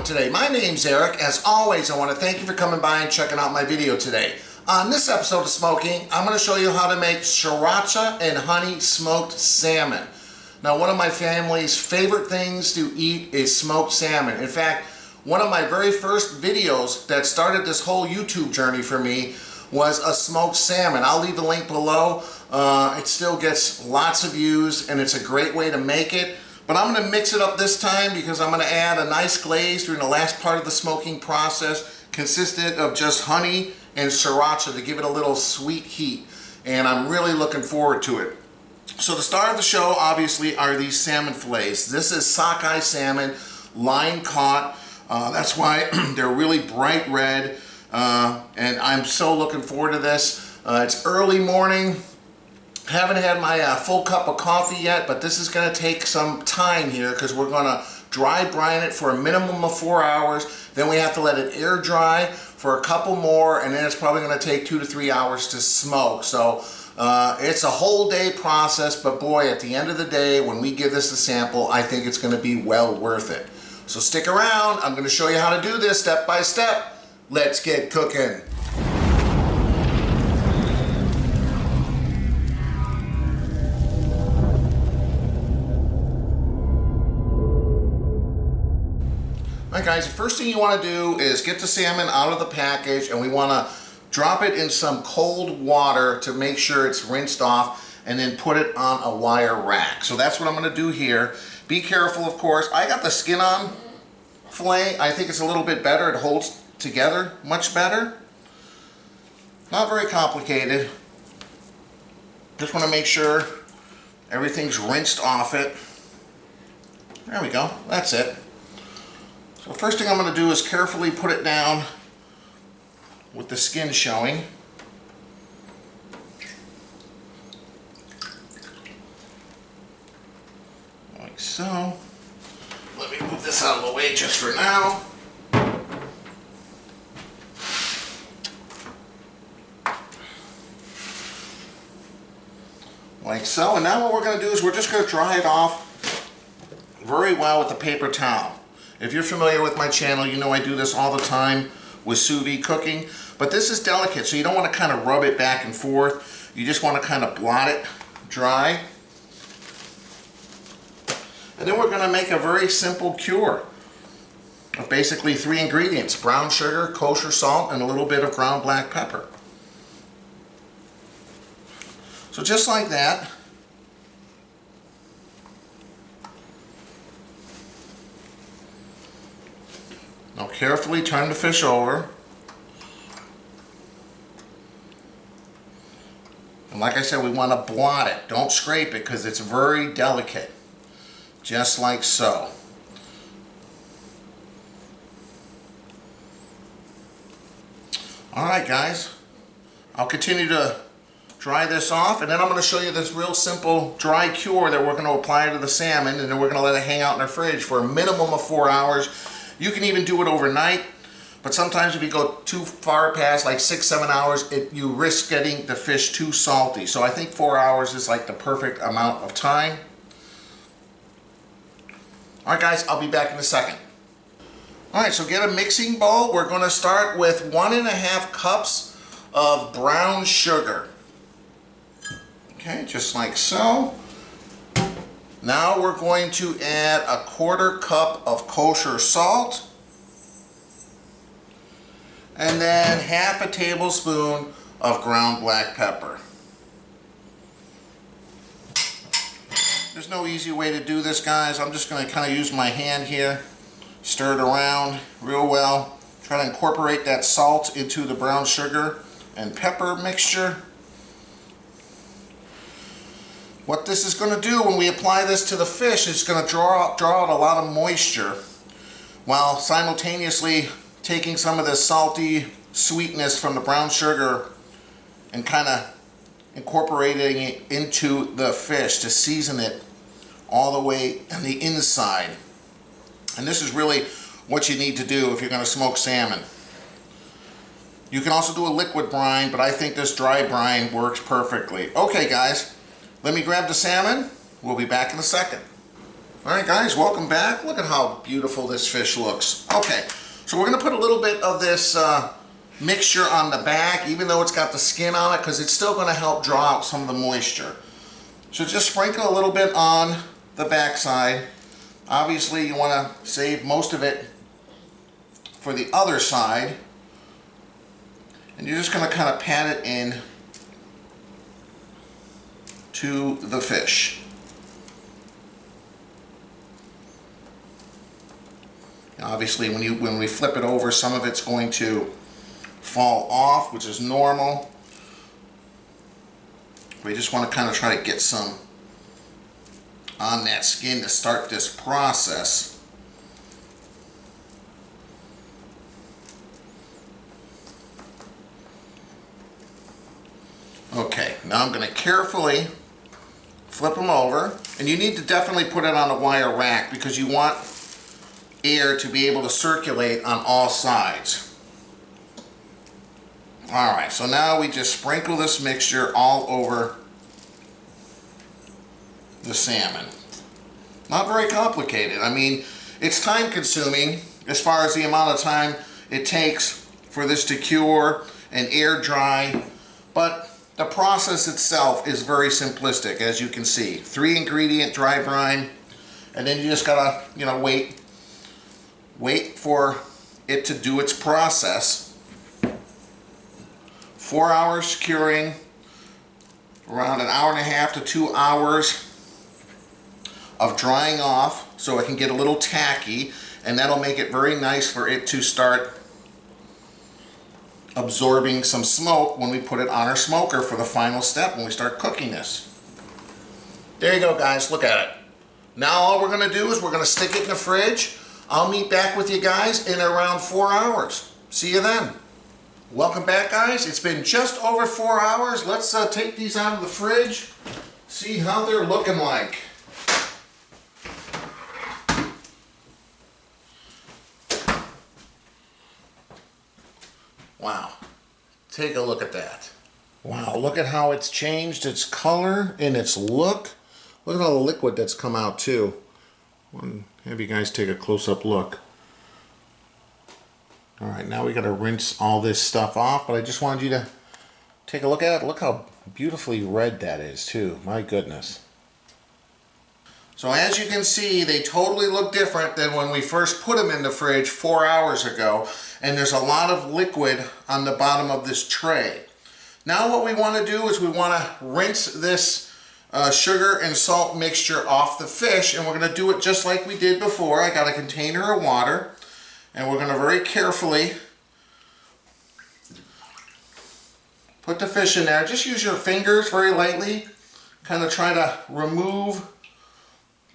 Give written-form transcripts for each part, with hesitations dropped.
today? My name's Eric. As always, I want to thank you for coming by and checking out my video today. On this episode of Smo'King, I'm going to show you how to make sriracha and honey smoked salmon. Now, one of my family's favorite things to eat is smoked salmon. In fact, one of my very first videos that started this whole YouTube journey for me was a smoked salmon. I'll leave the link below. It still gets lots of views and it's a great way to make it. But I'm going to mix it up this time because I'm going to add a nice glaze during the last part of the smoking process. Consisted of just honey and sriracha to give it a little sweet heat. And I'm really looking forward to it. So the star of the show obviously are these salmon fillets. This is sockeye salmon, line caught. That's why they're really bright red. And I'm so looking forward to this. It's early morning. Haven't had my full cup of coffee yet, but this is going to take some time here because we're going to dry brine it for a minimum of 4 hours. Then we have to let it air dry for a couple more, and then it's probably going to take 2 to 3 hours to smoke. So it's a whole day process, but boy, at the end of the day, when we give this a sample, I think it's going to be well worth it. So stick around. I'm going to show you how to do this step by step. Let's get cooking. Alright guys, the first thing you want to do is get the salmon out of the package, and we want to drop it in some cold water to make sure it's rinsed off, and then put it on a wire rack. So that's what I'm going to do here. Be careful, of course. I got the skin on fillet. I think it's a little bit better. It holds together much better. Not very complicated. Just want to make sure everything's rinsed off it. There we go. That's it. So the first thing I'm going to do is carefully put it down with the skin showing. Like so. Let me move this out of the way just for now. Like so. And now what we're going to do is we're just going to dry it off very well with a paper towel. If you're familiar with my channel, you know I do this all the time with sous vide cooking. But this is delicate, so you don't want to kind of rub it back and forth. You just want to kind of blot it dry. And then we're going to make a very simple cure of basically 3 ingredients: brown sugar, kosher salt, and a little bit of ground black pepper. So just like that. Now carefully turn the fish over. And like I said, we want to blot it. Don't scrape it because it's very delicate. Just like so. Alright guys, I'll continue to dry this off, and then I'm going to show you this real simple dry cure that we're going to apply to the salmon, and then we're going to let it hang out in our fridge for a minimum of 4 hours. You can even do it overnight, but sometimes if you go too far past, like 6-7 hours, you risk getting the fish too salty. So I think 4 hours is like the perfect amount of time. Alright guys, I'll be back in a second. Alright, so get a mixing bowl. We're going to start with 1.5 cups of brown sugar. Okay, just like so. Now we're going to add a 1/4 cup of kosher salt. And then 1/2 tablespoon of ground black pepper. There's no easy way to do this, guys. I'm just going to kind of use my hand here. Stir it around real well. Try to incorporate that salt into the brown sugar and pepper mixture. What this is going to do when we apply this to the fish is going to draw out a lot of moisture while simultaneously taking some of this salty sweetness from the brown sugar and kind of incorporating it into the fish to season it all the way on the inside. And this is really what you need to do if you're going to smoke salmon. You can also do a liquid brine, but I think this dry brine works perfectly. Okay guys, let me grab the salmon. We'll be back in a second. Alright guys, welcome back. Look at how beautiful this fish looks. Okay, so we're going to put a little bit of this mixture on the back, even though it's got the skin on it, because it's still going to help draw out some of the moisture. So just sprinkle a little bit on the back side. Obviously you want to save most of it for the other side. And you're just going to kind of pat it in to the fish. Obviously, when we flip it over, some of it's going to fall off, which is normal. We just want to kind of try to get some on that skin to start this process. Okay, now I'm going to carefully flip them over, and you need to definitely put it on a wire rack because you want air to be able to circulate on all sides. Alright, so now we just sprinkle this mixture all over the salmon. Not very complicated. I mean, it's time consuming as far as the amount of time it takes for this to cure and air dry, but the process itself is very simplistic, as you can see. 3 ingredient dry brine, and then you just gotta, wait for it to do its process. 4 hours curing, around an hour and a half to 2 hours of drying off so it can get a little tacky, and that'll make it very nice for it to start absorbing some smoke when we put it on our smoker for the final step when we start cooking this. There you go guys, look at it. Now all we're going to do is we're going to stick it in the fridge. I'll meet back with you guys in around 4 hours. See you then. Welcome back guys. It's been just over 4 hours. Let's take these out of the fridge, see how they're looking like. Wow. Take a look at that. Wow, look at how it's changed its color and its look. Look at all the liquid that's come out too. Have you guys take a close-up look. Alright, now we got to rinse all this stuff off, but I just wanted you to take a look at it. Look how beautifully red that is too. My goodness. So as you can see, they totally look different than when we first put them in the fridge 4 hours ago, and there's a lot of liquid on the bottom of this tray. Now what we want to do is we want to rinse this sugar and salt mixture off the fish, and we're going to do it just like we did before. I got a container of water, and we're going to very carefully put the fish in there. Just use your fingers very lightly, kind of try to remove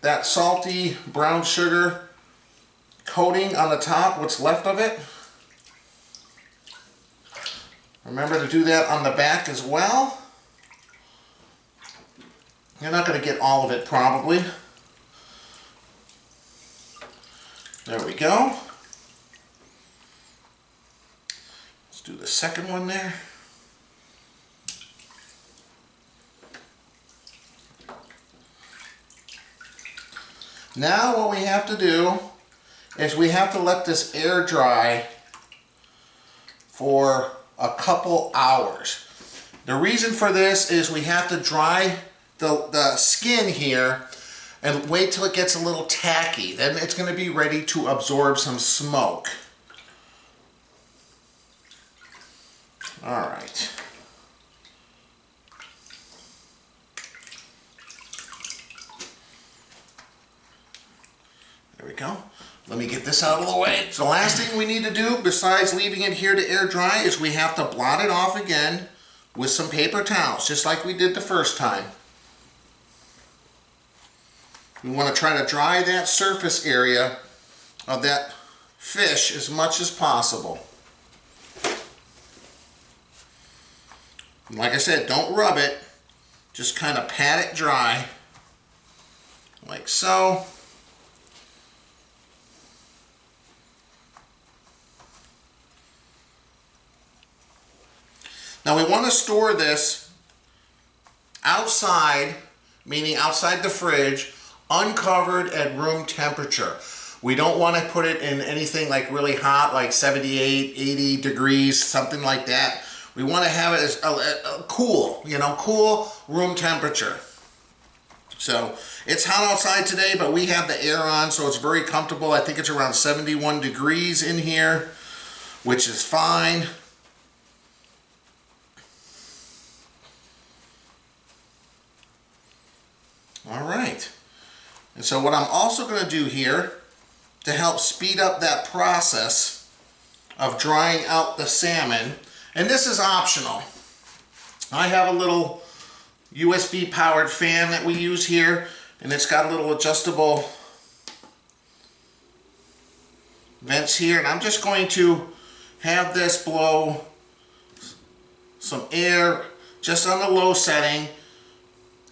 that salty brown sugar coating on the top, what's left of it. Remember to do that on the back as well. You're not going to get all of it probably. There we go. Let's do the second one there. Now what we have to do is we have to let this air dry for a couple hours. The reason for this is we have to dry the skin here and wait till it gets a little tacky. Then it's going to be ready to absorb some smoke. All right. There we go. Let me get this out of the way. So the last thing we need to do, besides leaving it here to air dry, is we have to blot it off again with some paper towels, just like we did the first time. We want to try to dry that surface area of that fish as much as possible. Like I said, don't rub it, just kind of pat it dry, like so. Now we want to store this outside, meaning outside the fridge, uncovered at room temperature. We don't want to put it in anything like really hot, like 78, 80 degrees, something like that. We want to have it as cool, you know, cool room temperature. So it's hot outside today, but we have the air on, so it's very comfortable. I think it's around 71 degrees in here, which is fine. All right. And so what I'm also going to do here to help speed up that process of drying out the salmon, and this is optional. I have a little USB powered fan that we use here, and it's got a little adjustable vents here, and I'm just going to have this blow some air just on the low setting,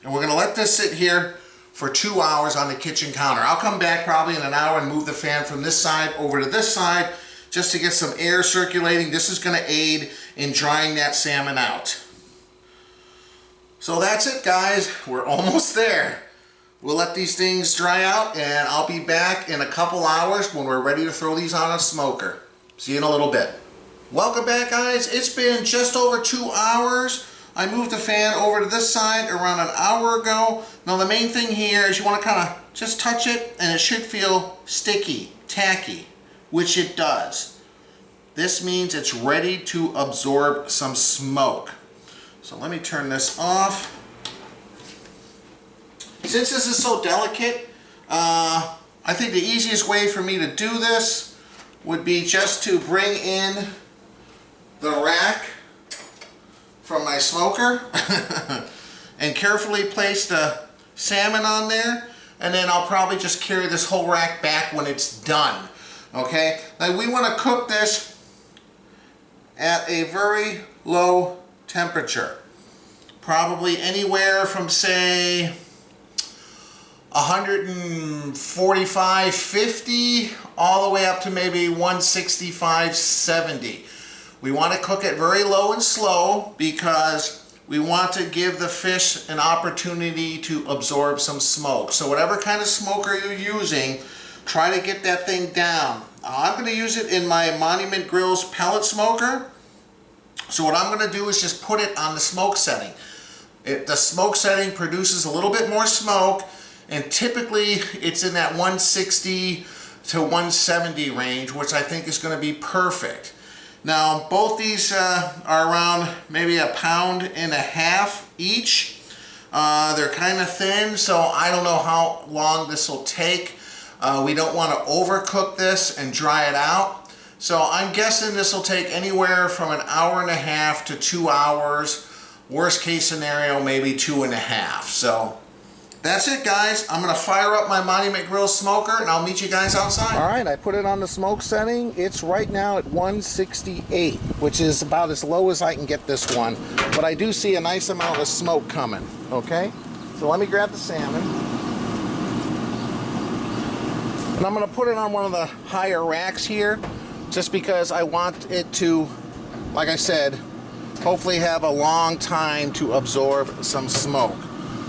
and we're going to let this sit here for 2 hours on the kitchen counter. I'll come back probably in an hour and move the fan from this side over to this side just to get some air circulating. This is going to aid in drying that salmon out. So that's it, guys. We're almost there. We'll let these things dry out, and I'll be back in a couple hours when we're ready to throw these on a smoker. See you in a little bit. Welcome back, guys. It's been just over 2 hours. I moved the fan over to this side around an hour ago. Now the main thing here is you want to kind of just touch it, and it should feel sticky, tacky, which it does. This means it's ready to absorb some smoke. So let me turn this off. Since this is so delicate, I think the easiest way for me to do this would be just to bring in the rack from my smoker and carefully place the salmon on there, and then I'll probably just carry this whole rack back when it's done. Okay, now we want to cook this at a very low temperature, probably anywhere from say 145, 50 all the way up to maybe 165, 70. We want to cook it very low and slow because we want to give the fish an opportunity to absorb some smoke. So whatever kind of smoker you're using, try to get that thing down. I'm going to use it in my Monument Grill's pellet smoker. So what I'm going to do is just put it on the smoke setting. The smoke setting produces a little bit more smoke, and typically it's in that 160 to 170 range, which I think is going to be perfect. Now both these are around maybe 1.5 pounds each. They're kind of thin, so I don't know how long this will take. We don't want to overcook this and dry it out. So I'm guessing this will take anywhere from 1.5 hours to 2 hours. Worst case scenario, maybe 2.5. So that's it, guys. I'm going to fire up my Monument Grill smoker, and I'll meet you guys outside. All right, I put it on the smoke setting. It's right now at 168, which is about as low as I can get this one. But I do see a nice amount of smoke coming, okay? So let me grab the salmon. And I'm going to put it on one of the higher racks here, just because I want it to, like I said, hopefully have a long time to absorb some smoke.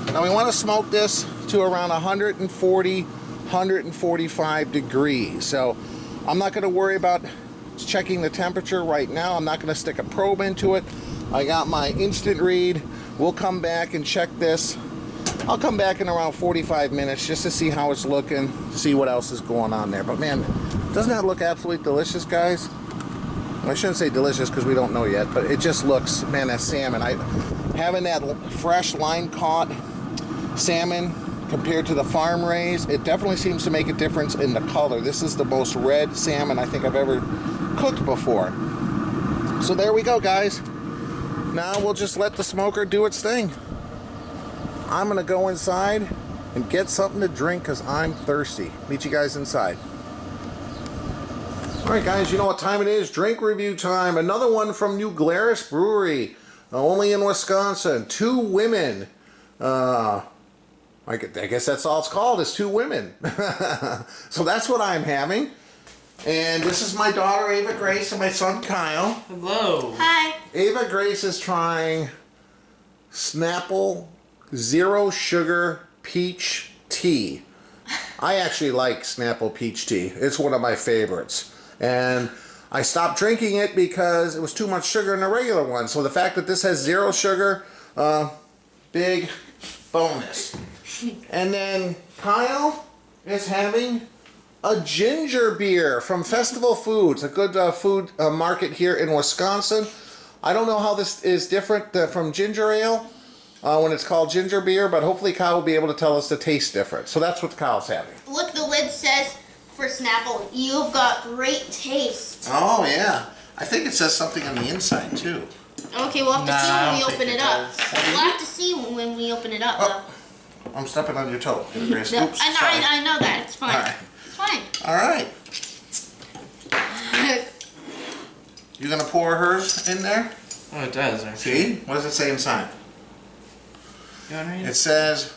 Now we want to smoke this to around 140, 145 degrees. So I'm not going to worry about checking the temperature right now. I'm not going to stick a probe into it. I got my instant read. We'll come back and check this. I'll come back in around 45 minutes just to see how it's looking, see what else is going on there. But man, doesn't that look absolutely delicious, guys? I shouldn't say delicious because we don't know yet, but it just looks, man, that salmon. Having that fresh line-caught salmon compared to the farm raised, it definitely seems to make a difference in the color. This is the most red salmon I think I've ever cooked before. So there we go, guys. Now we'll just let the smoker do its thing. I'm gonna go inside and get something to drink because I'm thirsty. Meet you guys inside. All right, guys, you know what time it is? Drink review time. Another one from New Glarus Brewery, only in Wisconsin. 2 women. I guess that's all it's called, is 2 women. So that's what I'm having. And this is my daughter, Ava Grace, and my son, Kyle. Hello. Hi. Ava Grace is trying Snapple Zero Sugar Peach Tea. I actually like Snapple peach tea. It's one of my favorites. And I stopped drinking it because it was too much sugar in the regular one. So the fact that this has 0 sugar, big bonus. And then Kyle is having a ginger beer from Festival Foods, a good food market here in Wisconsin. I don't know how this is different from ginger ale when it's called ginger beer, but hopefully Kyle will be able to tell us the taste difference. So that's what Kyle's having. Look, the lid says for Snapple, you've got great taste. Oh yeah, I think it says something on the inside too. Okay, we'll have to see when we open it up. We'll have to see when we open it up, though. I'm stepping on your toe. Oops, No, I know that. It's fine. All right. It's fine. All right. You gonna pour hers in there? Oh, it does. Actually. See? What does it say inside? You want to read It says,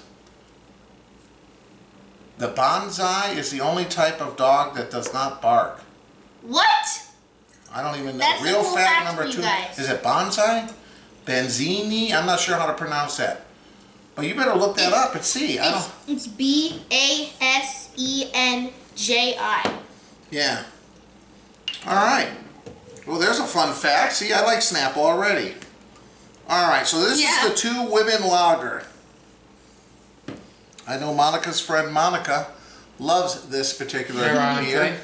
the bonsai is the only type of dog that does not bark. What? I don't even know. That's a Real cool fact fact number for you 2. guys. Is it bonsai? Benzini? I'm not sure how to pronounce that. But you better look that up and see. It's B-A-S-E-N-J-I. Yeah. All right. Well, there's a fun fact. See, I like Snapple already. All right, so this is the 2 Women Lager. I know Monica's friend Monica loves this particular beer.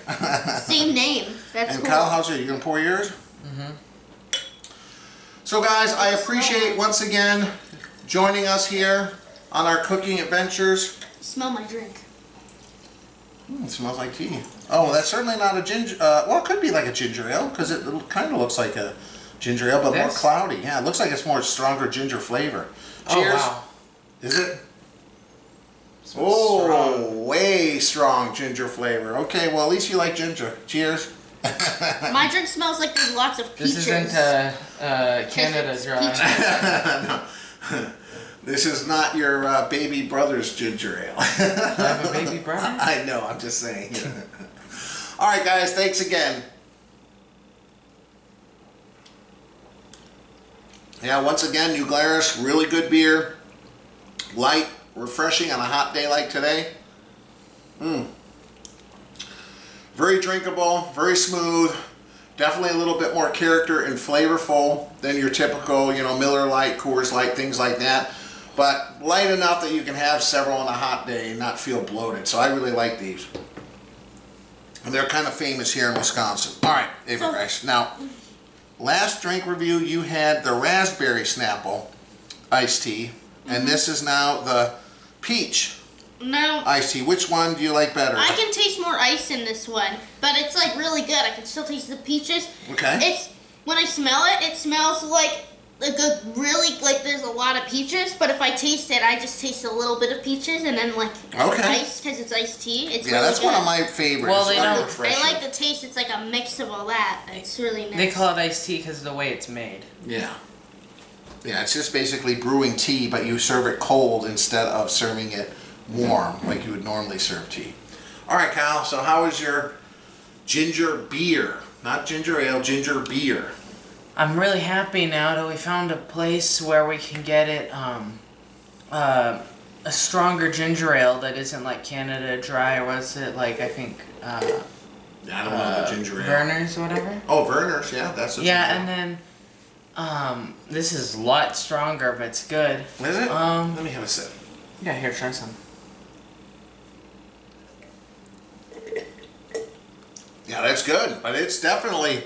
Same name. That's And cool. Kyle, how's it? You gonna pour yours? Mm-hmm. So guys, I appreciate once again joining us here on our cooking adventures. Smell my drink. It smells like tea. Oh, that's certainly not a ginger. Well, it could be like a ginger ale because it kind of looks like a ginger ale, but more cloudy. Yeah, it looks like it's more stronger ginger flavor. Cheers. Oh, wow. Is it? Oh, strong. Way strong ginger flavor. Okay, well at least you like ginger. Cheers. My drink smells like there's lots of peaches. This isn't Canada Dry. No. This is not your baby brother's ginger ale. I have a baby brother? I know, I'm just saying. All right, guys, thanks again. Yeah, once again, New Glarus, really good beer. Light, refreshing on a hot day like today. Very drinkable, very smooth. Definitely a little bit more character and flavorful than your typical, Miller Lite, Coors Light, things like that. But light enough that you can have several on a hot day and not feel bloated. So I really like these. And they're kind of famous here in Wisconsin. All right, guys. Now, last drink review, you had the raspberry Snapple iced tea. And this is now the peach iced tea. Which one do you like better? I can taste more ice in this one, but it's like really good. I can still taste the peaches. Okay. When I smell it, it smells like there's a lot of peaches. But if I taste it, I just taste a little bit of peaches and then ice because it's iced tea. It's really that's good. one of my favorites. Well, they I like the taste. It's like a mix of all that. It's really nice. They call it iced tea because of the way it's made. Yeah. Yeah, it's just basically brewing tea, but you serve it cold instead of serving it warm like you would normally serve tea. All right, Kyle, so how is your ginger beer? Not ginger ale, ginger beer. I'm really happy now that we found a place where we can get it a stronger ginger ale that isn't like Canada Dry, or was it like, I think I don't know the ginger ale. Verner's or whatever? Oh, Verner's, yeah, that's a ginger ale. and then this is a lot stronger, but it's good. Is it? Let me have a sip. Yeah, here, try some. Yeah, that's good, but it's definitely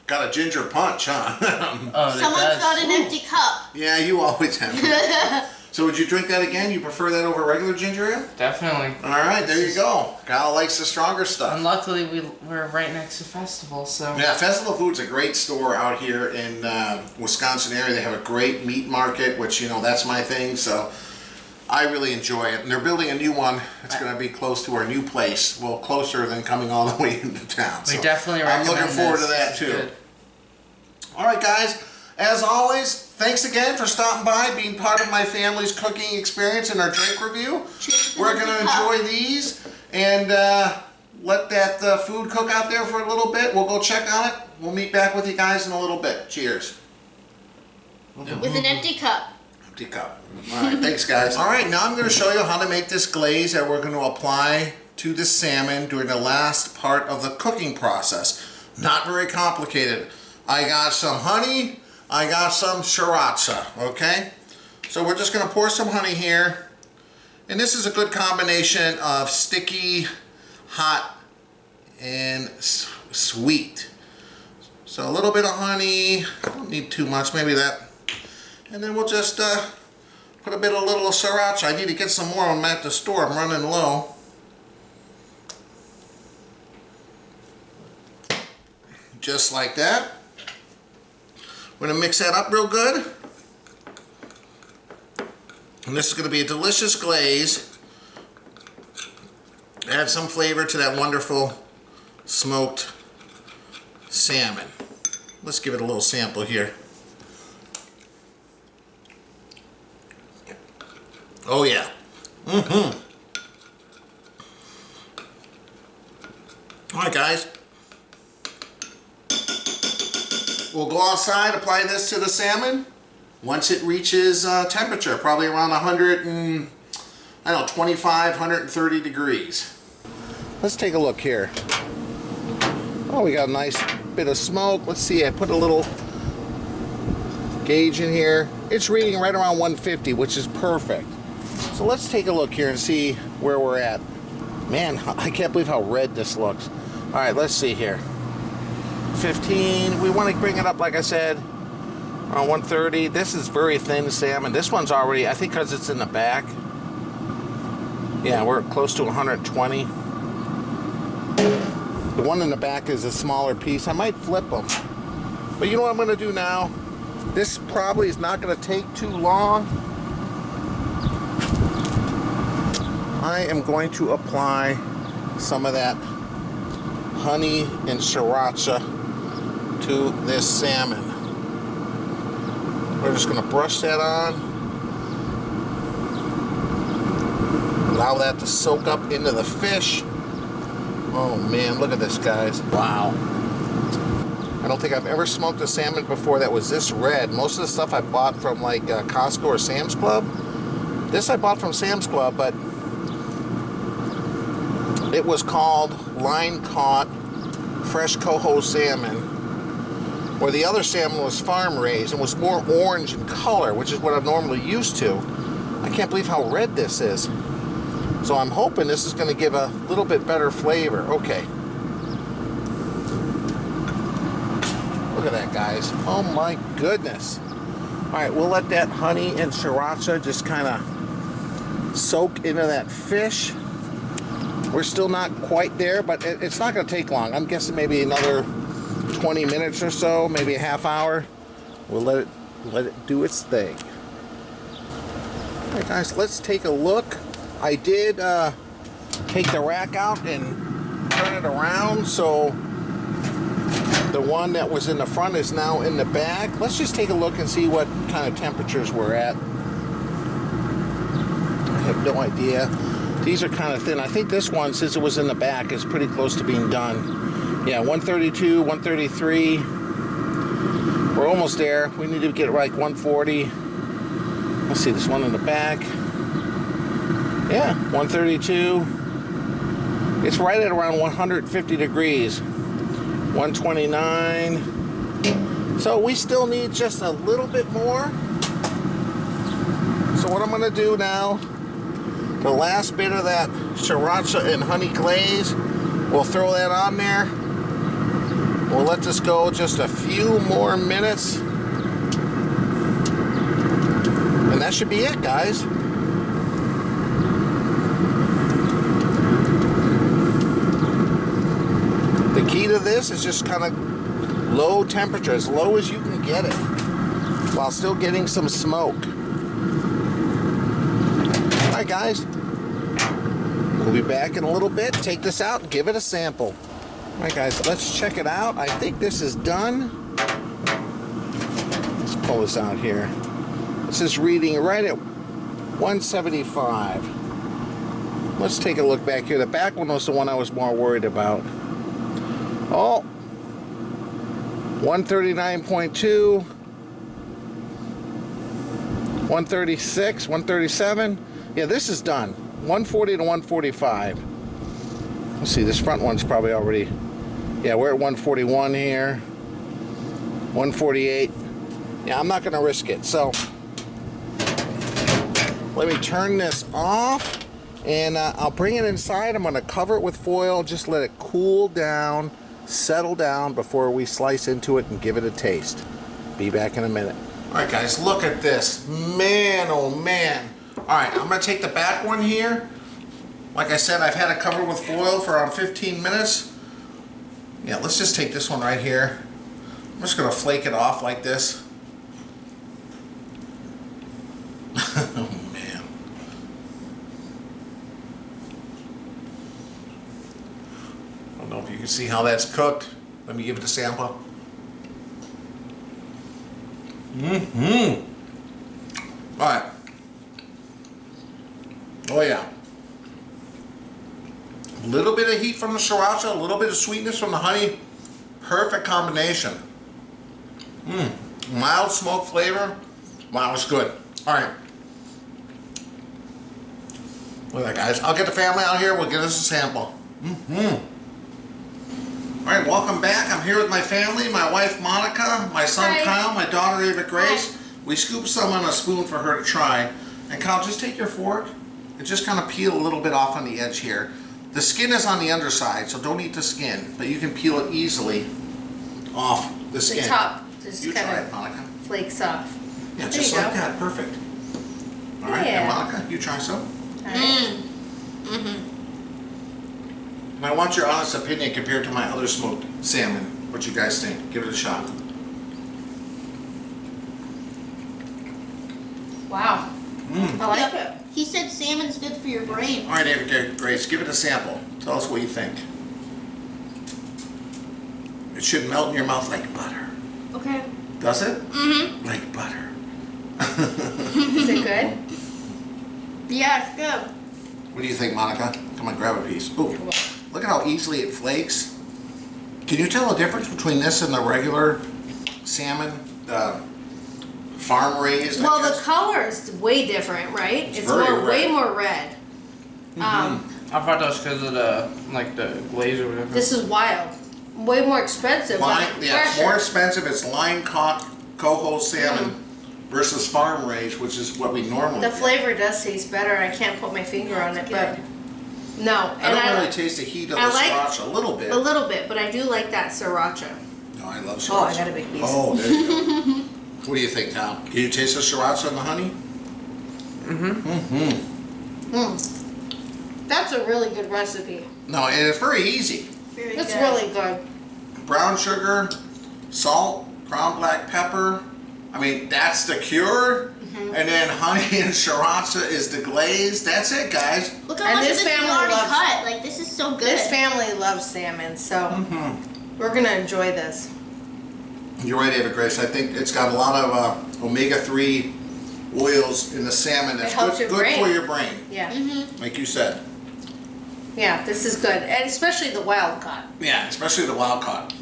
got a ginger punch, huh? Oh, Someone's got an empty cup. Yeah, you always have that. So would you drink that again? You prefer that over regular ginger ale? Definitely. All right, there you go. Kyle likes the stronger stuff. And luckily, we're right next to Festival, so... Yeah, Festival Food's a great store out here in Wisconsin area. They have a great meat market, which, that's my thing, so I really enjoy it. And they're building a new one. It's going to be close to our new place. Well, closer than coming all the way into town. We definitely recommend I'm looking forward to this. that, It's too. good. All right, guys. As always, thanks again for stopping by, being part of my family's cooking experience and our drink review. We're going to enjoy these and let that food cook out there for a little bit. We'll go check on it. We'll meet back with you guys in a little bit. Cheers. With an empty cup. empty cup. All right, thanks guys. All right, now I'm going to show you how to make this glaze that we're going to apply to the salmon during the last part of the cooking process. Not very complicated. I got some honey, I got some sriracha, okay? So we're just going to pour some honey here. And this is a good combination of sticky, hot, and sweet. So a little bit of honey, don't need too much, maybe that. And then we'll just put a bit of little sriracha. I need to get some more. I'm at the store, I'm running low. Just like that. We're gonna mix that up real good. And this is gonna be a delicious glaze. Add some flavor to that wonderful smoked salmon. Let's give it a little sample here. Oh yeah. Mm-hmm. All right, guys. We'll go outside, apply this to the salmon. Once it reaches temperature, probably around 125, 130 degrees. Let's take a look here. Oh, we got a nice bit of smoke. Let's see, I put a little gauge in here. It's reading right around 150, which is perfect. So let's take a look here and see where we're at. Man, I can't believe how red this looks. All right, let's see here. 15, we want to bring it up, like I said, around 130. This is very thin salmon. This one's already, I think because it's in the back. Yeah, we're close to 120. The one in the back is a smaller piece. I might flip them. But you know what I'm going to do now? This probably is not going to take too long. I am going to apply some of that honey and sriracha to this salmon. We're just going to brush that on. Allow that to soak up into the fish. Oh man, look at this, guys. Wow. I don't think I've ever smoked a salmon before that was this red. Most of the stuff I bought from like Costco or Sam's Club. This I bought from Sam's Club, but it was called line caught fresh coho salmon, where the other salmon was farm raised and was more orange in color, which is what I'm normally used to. I can't believe how red this is. So I'm hoping this is going to give a little bit better flavor. Okay. Look at that, guys. Oh my goodness. All right, we'll let that honey and sriracha just kind of soak into that fish. We're still not quite there, but it's not going to take long. I'm guessing maybe another 20 minutes or so, maybe a half hour. We'll let it do its thing. All right, guys, let's take a look. I did take the rack out and turn it around, so the one that was in the front is now in the back. Let's just take a look and see what kind of temperatures we're at. I have no idea. These are kind of thin. I think this one, since it was in the back, is pretty close to being done. Yeah, 132, 133. We're almost there. We need to get like 140. Let's see, this one in the back. Yeah, 132. It's right at around 150 degrees. 129. So we still need just a little bit more. So what I'm going to do now, the last bit of that sriracha and honey glaze, we'll throw that on there. We'll let this go just a few more minutes. And that should be it, guys. The key to this is just kind of low temperature, as low as you can get it, while still getting some smoke. Alright guys, we'll be back in a little bit. Take this out and give it a sample. Alright guys, let's check it out. I think this is done. Let's pull this out here. This is reading right at 175. Let's take a look back here. The back one was the one I was more worried about. Oh, 139.2. 136, 137. Yeah, this is done. 140 to 145. Let's see, this front one's probably already, yeah, we're at 141 here. 148. Yeah, I'm not gonna risk it. So let me turn this off and I'll bring it inside. I'm gonna cover it with foil, just let it cool down, settle down before we slice into it and give it a taste. Be back in a minute. All right, guys, look at this. Man, oh man. All right, I'm gonna take the back one here. Like I said, I've had it covered with foil for around 15 minutes. Yeah, let's just take this one right here. I'm just gonna flake it off like this. Oh man. I don't know if you can see how that's cooked. Let me give it a sample. All right. Oh yeah. A little bit of heat from the sriracha, a little bit of sweetness from the honey. Perfect combination. Mild smoke flavor. Wow, it's good. All right. Look at that, guys. I'll get the family out here. We'll get us a sample. All right, welcome back. I'm here with my family, my wife Monica, my son Hi. Kyle, my daughter Ava Grace. Hi. We scooped some on a spoon for her to try. And Kyle, just take your fork and just kind of peel a little bit off on the edge here. The skin is on the underside, so don't eat the skin, but you can peel it easily off the skin. The top just You try kind it, Monica. of flakes off. Yeah, There just you like go. that. Perfect. All right, Yeah. and Monica, you try some. All right. And I want your honest opinion compared to my other smoked salmon. What you guys think? Give it a shot. Wow. I like it. He said salmon's good for your brain. All right, David Grace, give it a sample. Tell us what you think. It should melt in your mouth like butter. Okay. Does it? Like butter. Is it good? Yeah, it's good. What do you think, Monica? Come on, grab a piece. Ooh, look at how easily it flakes. Can you tell the difference between this and the regular salmon, the farm raised? Well, the color is way different, right? It's It's very way red. more red. I thought that was because of the glaze or whatever. This is wild. Way more expensive. Line, but yeah, it's fresher. more expensive. It's line caught coho salmon versus farm raised, which is what we normally The get. flavor does taste better. I can't put my finger on it, but no. I don't really taste the heat of I the like- sriracha. A little bit. a little bit, but I do like that sriracha. No, I love sriracha. Oh, I got a big piece. Oh, there you go. What do you think, Tom? Can you taste the sriracha and the honey? That's a really good recipe. No, and it's very easy. Very It's good. really good. Brown sugar, salt, ground black pepper. I mean, that's the cure. And then honey and sriracha is the glaze. That's it, guys. Look how And much this of this we family already loves- cut. Like, this is so good. This family loves salmon, so we're gonna enjoy this. You're right, Ava Grace. I think it's got a lot of omega-3 oils in the salmon that's It helps good, your good brain. for your brain, Yeah, like you said. yeah, this is good, and especially the wild caught. Yeah, especially the wild caught.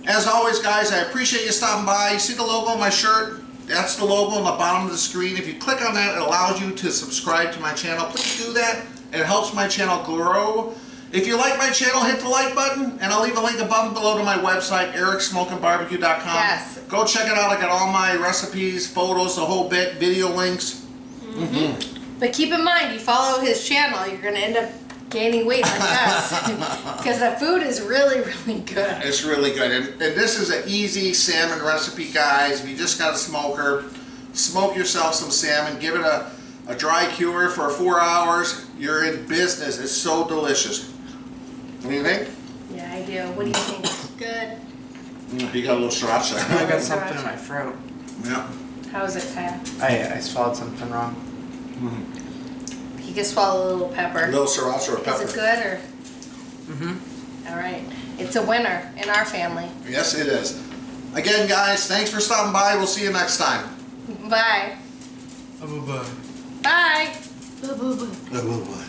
As always, guys, I appreciate you stopping by. You see the logo on my shirt? That's the logo on the bottom of the screen. If you click on that, it allows you to subscribe to my channel. Please do that. It helps my channel grow. If you like my channel, hit the like button, and I'll leave a link above and below to my website, ericsmokingbbq.com. Yes. Go check it out. I got all my recipes, photos, the whole bit, video links. But keep in mind, you follow his channel, you're gonna end up gaining weight like us, because the food is really, really good. It's really good. And this is an easy salmon recipe, guys. If you just got a smoker, smoke yourself some salmon. Give it a dry cure for 4 hours. You're in business. It's so delicious. What do you think? Yeah, I do. What do you think? Good. You got a little sriracha. I got something in my throat. Yeah. How is it, Kyle? I swallowed something wrong. You can swallow a little pepper. A little sriracha or pepper. Is it good or? All right. It's a winner in our family. Yes, it is. Again, guys, thanks for stopping by. We'll see you next time. Bye. Bye-bye. Bye. Boo, boo, boo. Bye-bye.